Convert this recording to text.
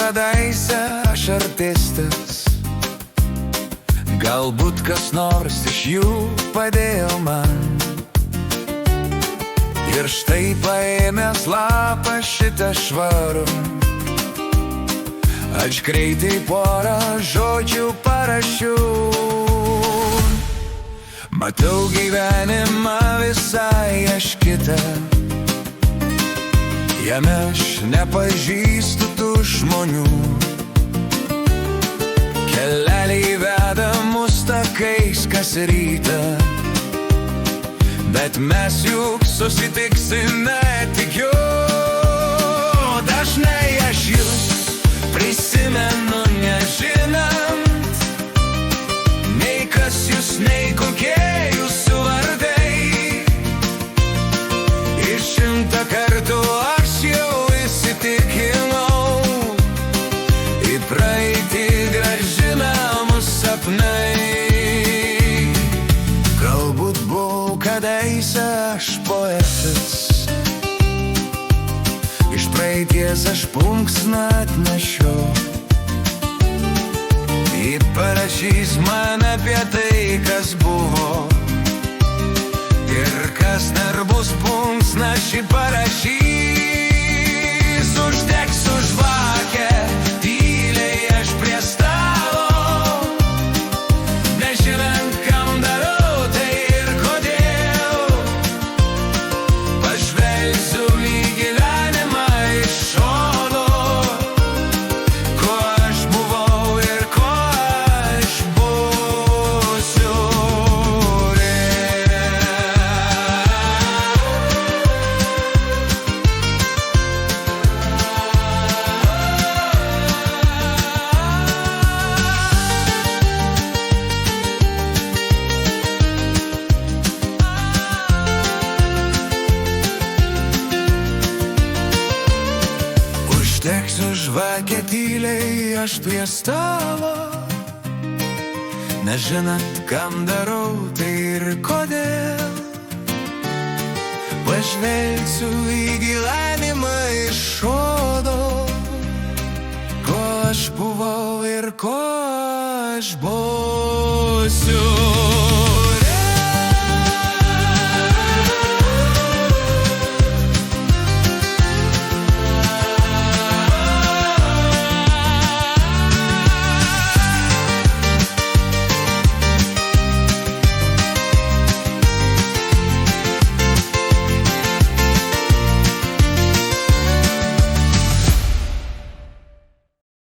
kadaise aš artistas, galbūt kas nors iš jų padėjo man. Ir štai paėmęs lapą šitą švarų, aš greitai porą žodžių parašiau. Matau gyvenimą visai aš kitą, jame aš nepažįstu tų žmonių. Keleliai veda mus takais kas rytą, bet mes juk susitiksime tikiu. Dažnai aš jūs prisimenu nežinant, nei kas jūs, nei kokie jūsų vardai. Iš 100 kartų aš jau įsitikinau, į praeitį grąžina mus sapnai. Galbūt buvau kadaise aš poetas, iš praeities aš plunksną atnešiau. Ji parašys man apie tai, kas buvo, ir kas dar bus, plunksna šį parašys. Uždegsiu žvakę, tyliai aš prie stalo, nežinant, kam darau tai ir kodėl. Pažvelgsiu į gyvenimą iš šono, ko aš buvau ir ko aš būsiu. Uždegsiu žvakę tyliai aš prie stalo, nežinant, kam darau tai ir kodėl. Pažvelgsiu į gyvenimą iš šono, ko aš buvau ir ko aš būsiu.